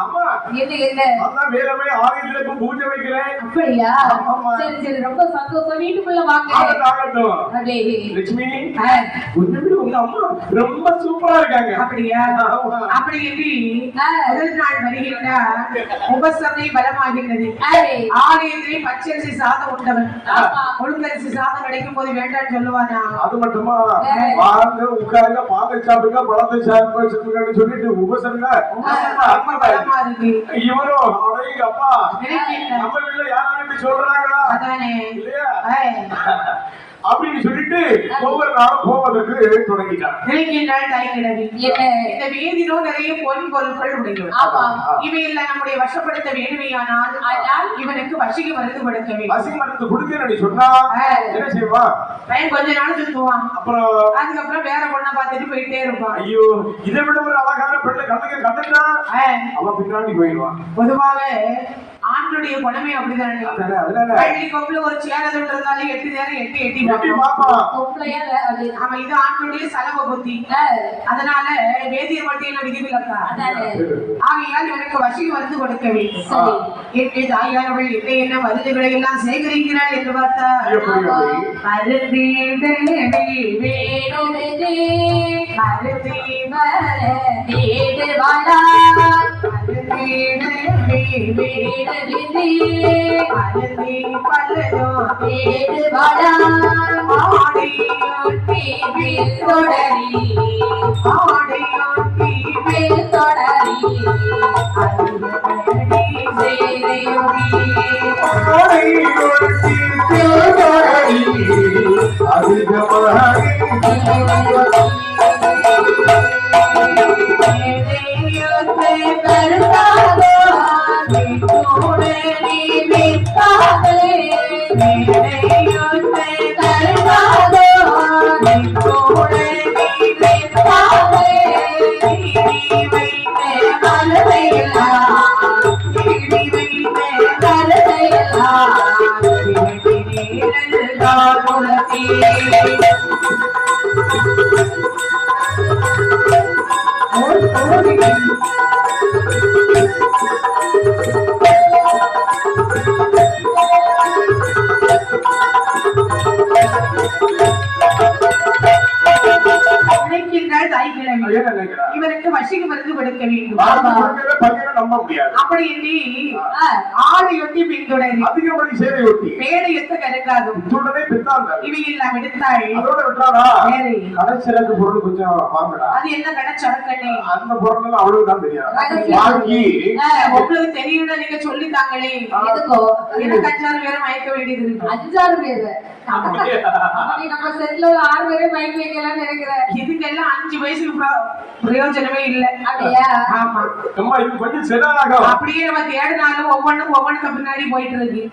S1: அம்மா
S3: என்ன
S1: அதான் வேலமே ஆலயத்துக்கு பூஜை வைக்கிறேன்.
S3: அப்படியா? சரி சரி, ரொம்ப சந்தோஷம். வீட்டுக்குள்ள வாங்க.
S1: லட்சுமி, உங்க அம்மா ரொம்ப சூப்பரா இருக்காங்க.
S2: அப்படியா? அப்படி என்று முதல் நாள் வருகின்றார். உபசரணை பலமாகின்றது. ஆலயத்திலே பச்சரிசி சாதம் உண்டவன் ஒழுங்கரிசி சாதம் கிடைக்கும் போது வேண்டான்னு சொல்லுவானா?
S1: அது மட்டுமா, வாங்க உட்காருங்க, பாலை சாப்பிடுங்க, பழத்தை சாப்பிடுங்கன்னு சொல்லிட்டு உபசரணை
S2: பலமா இருக்கு.
S1: இவரும் அப்பா நம்ம வீட்டுல யாராவது சொல்றாங்களா?
S2: அதானே
S1: இல்லையா? அப்படின்னு சொல்லிட்டு ஒவ்வொரு நாளும் போவதற்கு தொடங்கிட்டார்.
S2: நினைக்கின்றாள் தாய்கிழவி. இந்த வேதியிலோ நிறைய பொருட்கள் உடையவர். இவையெல்லாம் நம்முடைய வசப்படுத்த வேண்டுமையானால் இவனுக்கு வசிக்கு மருந்து கொடுக்க வேண்டும்.
S1: வசிக்கு மருந்து கொடுக்க சொன்னா என்ன செய்வான்?
S2: கொஞ்ச நாள் சுத்துவான்,
S1: அப்புறம்
S2: அதுக்கப்புறம் வேற பொண்ணை பார்த்துட்டு போயிட்டே இருப்பான்.
S1: ஐயோ, இதை விட ஒரு அழகான பெண்ணை கண்டுட்டா அவன் பின்னாடி போயிடுவான்.
S2: பொதுவாக ஆண்களுடைய குணமே அப்படிதானே. பள்ளி கொப்புல ஒரு சேரது இருந்தாலும் 8 நேரம் 8 அவன் இது ஆண்களுடைய சலவ புத்தி. அதனால வேதியர் மட்டும் விதிவிலக்கா. ஆகையால் இவனுக்கு வசி மருந்து கொடுக்க வேண்டும். என் தாயானவள் என்ன மருந்துகளை எல்லாம் சேகரிக்கிறாள் என்று பார்த்தா இவருக்கு வசிக்கு மருந்து கொடுக்க வேண்டும்.
S1: நம்ப முடியாது.
S2: அப்படி என்று ஆடையொட்டி பின்தொடர்
S1: அதிகப்படி சேவையொட்டி
S2: பேடையொத்த கருக்காகும் இவையெல்லாம் எடுத்தாள்.
S1: அதோட விட்டாரா கடைச்சரக்கு பொருள் கொஞ்சம் வாங்கடா.
S2: அது என்ன கடைச்சரக்கண்ணே?
S1: அந்த பொருள் எல்லாம் அவளுக்கு தான் தெரியும். வாங்கி
S2: உங்களுக்கு தெரியும், நீங்க சொல்லித்தாங்களே. எதுக்கோ எனக்கு 5-6 பேரை மயக்க வேண்டியது இருக்கு.
S3: 5-6 பேரு நம்ம செட்ல 6 பேரே மயக்க வைக்கலாம் நினைக்கிறேன்.
S2: இதுக்கெல்லாம் 5 வயசுக்கு பிரயோஜனமே இல்ல.
S3: அப்படியா?
S2: ஆமா.
S1: அம்மா இது கொஞ்சம் செடாகும்.
S2: அப்படியே நம்ம தேடினாலும் ஒவ்வொன்றுக்கு பின்னாடி போயிட்டு இருக்கு.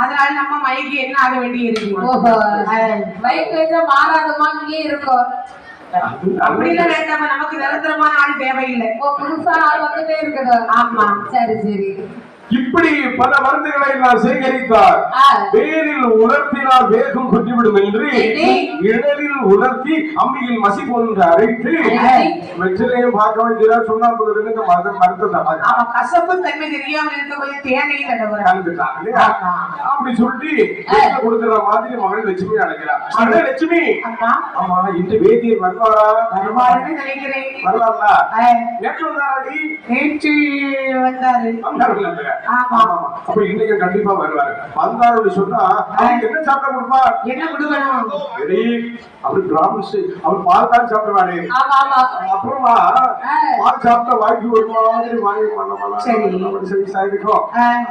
S2: அதனால நம்ம மயக்கி என்ன ஆக வேண்டி இருக்கு.
S3: ஓஹோ, மயக்க வைக்க மாறாதமா இங்கே இருக்கும்.
S2: அப்படிலாம் வேண்டாம, நமக்கு நிரந்தரமான ஆள் தேவையில்லை.
S3: புதுசா ஆள் வந்துட்டே இருக்கணும்.
S2: ஆமா,
S3: சரி சரி.
S1: இப்படி பல மருந்துகளை நான் சேகரித்தார். வேரில் உலர்த்தினால் வேகம் கொட்டிவிடும் என்று இடலில் உலர்த்தி அம்மியில் மசி போன்று அரைத்து வெற்றிலையும் பார்க்க வைக்கிறார். சுண்ணாம்பு மருத்துவ
S2: கசப்பு தன்மை தெரியாமல் இருக்க தேனையில்
S1: அப்படி சொல்லி கொடுக்கிற மாதிரி மகள் லட்சுமி அழைக்கிறார். லட்சுமி, ஆமா இன்று வேதியர் வருவாரா?
S2: வருவாருன்னு நினைக்கிறேன்.
S1: வரலாறா? நேற்று வந்தாராடி?
S2: நேற்று வந்தாரு.
S1: வந்தாரு. ஆமா அப்ப இன்னைக்கு கண்டிப்பா வருவாரு. வந்தாரு சொன்னா அவருக்கு என்ன சாப்பிட கொடுப்பா?
S2: என்ன கொடுக்கணும்?
S1: அவரு பிராமிஸ் அவர் பால் தான் சாப்பிடுவாரு. அப்புறமா பால் சாப்பிட்டா வாங்கி ஒரு மாதிரி வாங்கி பண்ணலாம். சரி சாயிருக்கும்.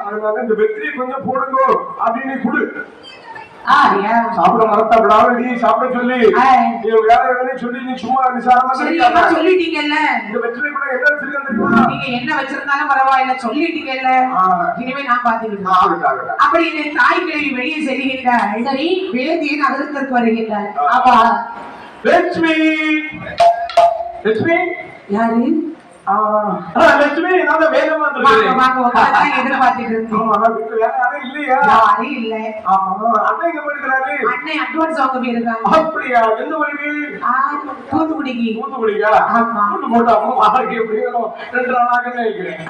S1: அதனால இந்த வெற்றி கொஞ்சம் போடுங்க அப்படின்னு கொடு. சாப்பிட மறத்தா விடாமடி சாப்பிட சொல்லி வேற சொல்லி நீ சும்மா விசாரமா
S2: சொல்லிட்டீங்கல்ல.
S1: இந்த வெற்றிலை கூட என்ன வச்சிருக்கேன் தெரியுமா?
S2: நீங்க என்ன வச்சிருந்தாலும் பரவாயில்ல சொல்லிட்டீங்கல்ல. இனிமே நான் பாத்துக்கிட்டேன். அப்படி இந்த தாய் கிழவி வெளியே செல்கின்றார். சரி வேதியை நகரத்திற்கு வருகின்றார். ஆமா
S1: லட்சுமி. லட்சுமி
S2: யாரு?
S1: லட்சுமி நான் வேலை
S2: எதிர்பார்த்துட்டு
S1: இல்லையா?
S2: இல்ல
S1: அண்ணன் போயிருக்கிறாரு.
S2: அண்ணன் அட்வான்ஸ் அவங்க போயிருக்காங்க.
S1: அப்படியா? எந்த வழிக்கு?
S2: தூத்துக்குடிக்கு.
S1: தூத்துக்குடிக்கா? தூத்து போட்டா எப்படியும் 2 நாளாக இருக்கிறேன்.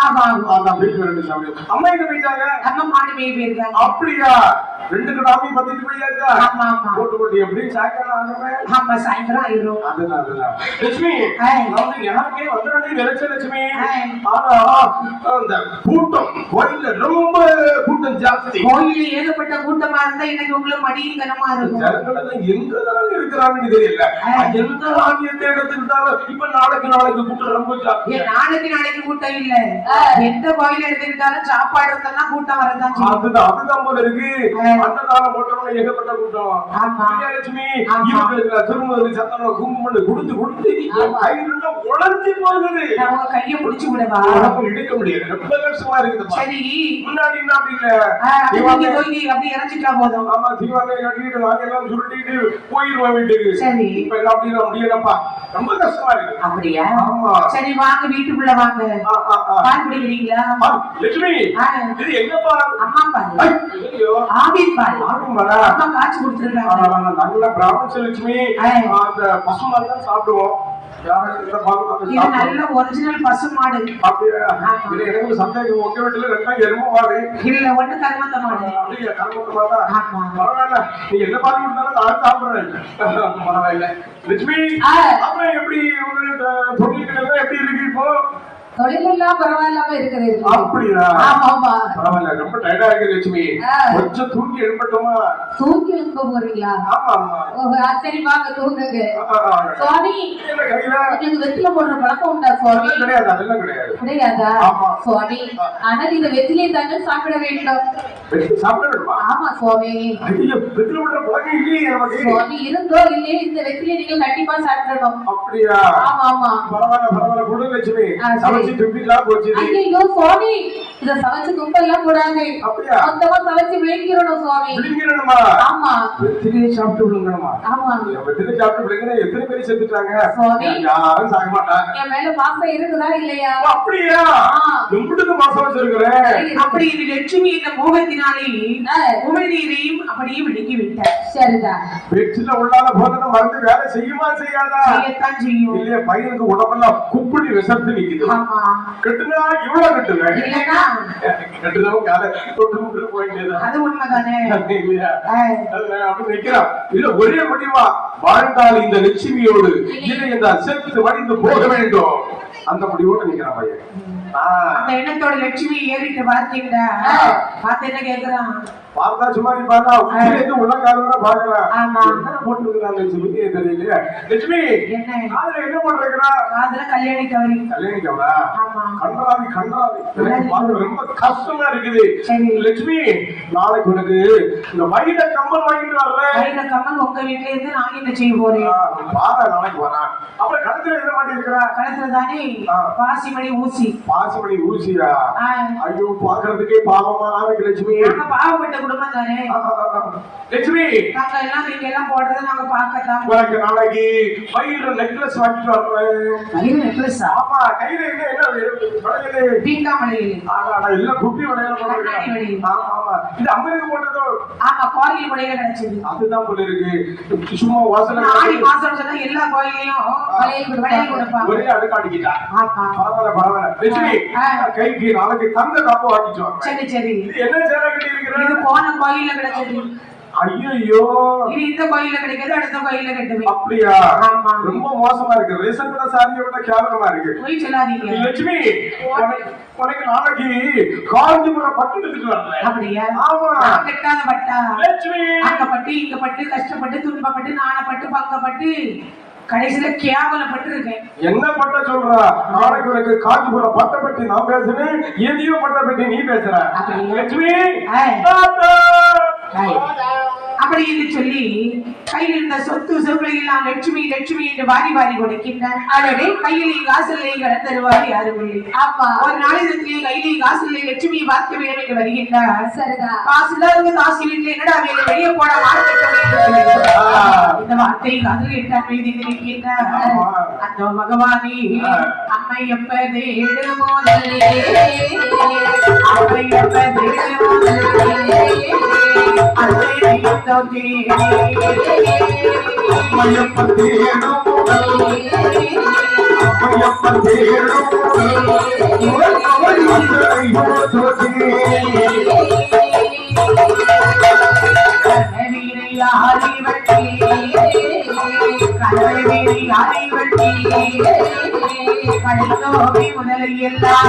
S1: அம்மா எங்க போயிட்டாங்க?
S2: அம்மா மாடு மேய் போயிருக்காங்க.
S1: அப்படியா? 2 கிடாமையும் பத்திட்டு போயாச்சா? போட்டு போட்டு எப்படி சாயங்காலம் ஆகுமே?
S2: ஆமா சாயந்தரம் ஆயிரும்.
S1: அதுதான் லட்சுமி யாருக்கே வந்து லட்சுமி. ஆனா அந்த கூட்டம் கோயில்ல ரொம்ப கூட்டம் ஜாஸ்தி.
S2: கோயில்ல ஏகப்பட்ட கூட்டமா இருந்தா இன்னைக்கு உங்களுக்கு மடியும் கனமா இருக்கும்.
S1: ஜனங்கள் எங்கதான் இருக்கிறாங்கன்னு தெரியல. எந்த ஆலயத்தை எடுத்துக்கிட்டாலும் இப்ப நாளைக்கு கூட்டம் ரொம்ப ஜாஸ்தி.
S2: நாளைக்கு கூட்டம் இல்ல. எந்த கோயில எடுத்துக்கிட்டாலும் சாப்பாடு இருந்தா கூட்டம் வரதான் செய்யும்.
S1: அதுதான் போல இருக்கு. அன்னதானம் போட்டவங்க ஏகப்பட்ட கூட்டம். லட்சுமி திரும்ப சத்தனம் குங்குமம் கொடுத்து உடஞ்சி போகுது.
S2: அவங்க கைய பிடிச்சு விடவா?
S1: இழுக்க முடியாது. ரொம்ப கஷ்டமா இருக்குது.
S2: சரி
S1: முன்னாடி என்ன அப்படி இல்ல.
S2: அப்படி இறஞ்சிட்டா போதும்.
S1: ஆமா தீவானை கட்டிட்டு நாங்க எல்லாம் சுருட்டிட்டு போயிருவோம் வீட்டுக்கு.
S2: சரி
S1: இப்ப எல்லாம் அப்படி முடியலப்பா. ரொம்ப கஷ்டமா இருக்கு.
S2: அப்படியா?
S1: ஆமா
S2: சரி வாங்க வீட்டுக்குள்ள வாங்க. பால் குடிக்கிறீங்களா?
S1: லட்சுமி இது எங்க பால்?
S2: அம்மா பால். ஆவின் பால். அம்மா காய்ச்சி கொடுத்துருக்காங்க.
S1: நல்ல பிராமண லட்சுமி. அந்த பசுமாடு தான் சாப்பிடுவோம்.
S2: இது நல்ல ஒரிஜினல் பசுமாடு.
S1: அப்படியா? எனக்கு சந்தேகம் உங்க வீட்டுல 2 எருமை மாடு
S2: இல்ல, 1 கருமத்த மாடு.
S1: அப்படியா? கருமத்த மாடா? பரவாயில்ல, நீ என்ன பால் கொடுத்தாலும் நான் சாப்பிடுறேன். பரவாயில்ல லட்சுமி. அப்புறம் எப்படி உங்களுக்கு தொழில்கள் எப்படி இருக்கு இப்போ?
S3: தொழில் எல்லாம் பரவாயில்லாம இருக்குது.
S1: அப்படியா?
S3: ஆமா
S1: பரவாயில்ல. ரொம்ப டயர்டா இருக்கு லட்சுமி. கொஞ்சம் தூங்கி எழுப்பட்டுமா?
S3: தூங்கி எழுப்ப போறீங்களா?
S1: ஆமா
S3: சரி வாங்க தூங்குங்க. சுவாமி உங்களுக்கு வெற்றில போடுற பழக்கம் உண்டா சுவாமி?
S1: கிடையாது. அதெல்லாம் கிடையாது.
S3: கிடையாதா சுவாமி? ஆனால் இந்த வெற்றிலையை தாங்கள் சாப்பிட வேண்டும்.
S1: சாப்பிட வேண்டுமா?
S3: ஆமா சுவாமி.
S1: வெற்றில போடுற பழக்கம் இல்லையே
S3: சுவாமி. இருந்தோ இல்லையே இந்த வெற்றிலையை நீங்கள் கண்டிப்பா சாப்பிடணும்.
S1: அப்படியா?
S3: ஆமா
S1: பரவாயில்ல கொடு லட்சுமி.
S3: ஐயோ சுவாமி, இத சமைச்சு தும்பெல்லாம் கூடாது. மொத்தமா சமைச்சு விழுங்கிடணும் சுவாமி. ஆமா
S1: வெற்றிலையை சாப்பிட்டு விழுங்கணுமா?
S3: ஆமா
S1: வெற்றிலை சாப்பிட்டு விழுங்கினா எத்தனை பேர் செத்துட்டாங்க?
S3: சுவாமி
S1: யாரும் சாக மாட்டாங்க.
S3: என் மேல மாசம் இருக்குதா இல்லையா?
S1: அப்படியா? எம்புட்டுக்கு மாசம் வச்சிருக்கிறேன்.
S2: அப்படி இது லட்சுமி இந்த மோகத்தினாலே உமிழ்நீரையும் அப்படியே விழுங்கி விட்டார்.
S3: சரிதான்.
S1: வெற்றில உள்ளால போனத மறந்து வேலை செய்யுமா செய்யாதா?
S2: செய்யத்தான் செய்யும்.
S1: இல்லையா? பையனுக்கு உடம்பெல்லாம் குப்பிடி விசர்த்து நிக்குது.
S2: ஆமா
S1: கட்டுனா இவ்வளவு கட்டுவேன்.
S2: இல்லைன்னா
S1: கட்டுனவும் காலை தொட்டு முட்டு போயிட்டு
S2: அது உண்மைதானே
S1: இல்லையா? அப்படி நிக்கிறான். இல்ல ஒரே முடிவா வாழ்ந்தால் இந்த லட்சுமியோடு இல்லை இந்த செத்து மடிந்து போக வேண்டும். அந்த முடிவோட நிக்கிறான் பையன்.
S2: அந்த எண்ணத்தோட லட்சுமி ஏறிட்டு பார்த்தீங்களா? பார்த்து என்ன கேக்குறான்?
S1: பார்த்தா சும்மா நீ பார்த்தா உச்சிலேருந்து உள்ளங்கால பாக்குறான். என்ன போட்டுருக்கான் லட்சுமி தெரியல. லட்சுமி அதுல என்ன போட்டுருக்கா?
S2: அதுல கல்யாணி கவரி.
S1: கல்யாணி கவரா? கன்றாவி ரொம்ப கஷ்டமா இருக்குது. லட்சுமி நாளைக்கு உனக்கு இந்த வைர கம்மல் வாங்கிட்டு வர்றேன்.
S2: வைர கம்மல் உங்க வீட்டுல இருந்து நான் என்ன செய்ய போறேன்?
S1: பாரா நாளைக்கு வரேன். அப்புறம் கழுத்துல என்ன மாட்டி இருக்கிறா?
S2: கழுத்துல தானே பாசிமணி ஊசி.
S1: பாசிமணி ஊசியா? ஐயோ பாக்குறதுக்கே பாவமா இருக்கு லட்சுமி.
S2: பாவப்பட்ட குடும்பம் தானே
S1: லட்சுமி.
S2: நாங்க எல்லாம் நீங்க எல்லாம் போடுறத நாங்க பார்க்கத்தான்.
S1: உனக்கு நாளைக்கு வைர நெக்லஸ் வாங்கிட்டு வர்றேன்.
S2: வைர நெக்லஸ்?
S1: ஆமா. கையில என்ன வளையலே?
S2: பீங்கா வளையலே.
S1: இல்ல குட்டி வளையல போடுறேன். ஆமா இது அம்மனுக்கு போட்டதோ?
S2: ஆமா கோயில் வளையல கிடைச்சது.
S1: அதுதான் போல இருக்கு. சும்மா வாசனை
S2: ஆடி மாசம் சொன்னா எல்லா கோயிலையும் வளையல் கொடுப்பாங்க.
S1: ஒரே அடுக்கு அடிக்கிட்டா.
S2: ஆமா
S1: பரவாயில்ல லட்சுமி. கைக்கு நாளைக்கு தங்க காப்பு வாங்கிட்டு வரேன்.
S2: சரி
S1: இது என்ன சேலை கட்டி இருக்கிற?
S2: இது போன கோயில்ல கிடைச்சது.
S1: ஐயோ
S2: இது இந்த கோயில கிடைக்காது, அடுத்த கோயில கட்டுவேன்.
S1: அப்படியா?
S2: ஆமா.
S1: ரொம்ப மோசமா இருக்கு. ரேஷன் கடை சாரியை விட கேவலமா இருக்கு.
S2: போய் சொல்லாதீங்க
S1: லட்சுமி, உனக்கு நாளைக்கு காஞ்சிபுரம் பட்டு எடுத்துட்டு வரேன்.
S2: அப்படியா?
S1: ஆமா.
S2: நான் கட்டாத பட்டா
S1: லட்சுமி,
S2: அங்க பட்டு இங்க பட்டு கஷ்டப்பட்டு துன்பப்பட்டு நாணப்பட்டு பங்கப்பட்டு கடைசியில கேவலப்பட்டு இருக்கேன்.
S1: என்ன பட்ட சொல்ற? நாளைக்கு உனக்கு காஞ்சிபுரம் பட்டை பற்றி நான் பேசுறேன், எதையோ பட்டை பற்றி நீ பேசுற. லட்சுமி,
S2: அப்படி என்று சொல்லி கையில் இருந்த சொத்து சொற்களை எல்லாம் லட்சுமி லட்சுமி என்று வாரி வாரி கொடுக்கின்றார். அதோட கையிலே காசிலே கடந்தருவார் யாரும் இல்லை. ஆமா, ஒரு நாளிதத்திலே கையிலே காசிலே லட்சுமியை பார்க்க வேண்டும் என்று வருகின்றார். சரிதான். காசு இல்லாதவங்க காசு வீட்டில் என்னடா வேலை வெளியே போட இந்த வார்த்தை காதல் எட்டார் மீது இருக்கின்றார். அந்த பகவானே அம்மையப்ப தேடு முதலே அம்மையப்ப தேடு முதலே அம்மையப்ப முதலையெல்லாம்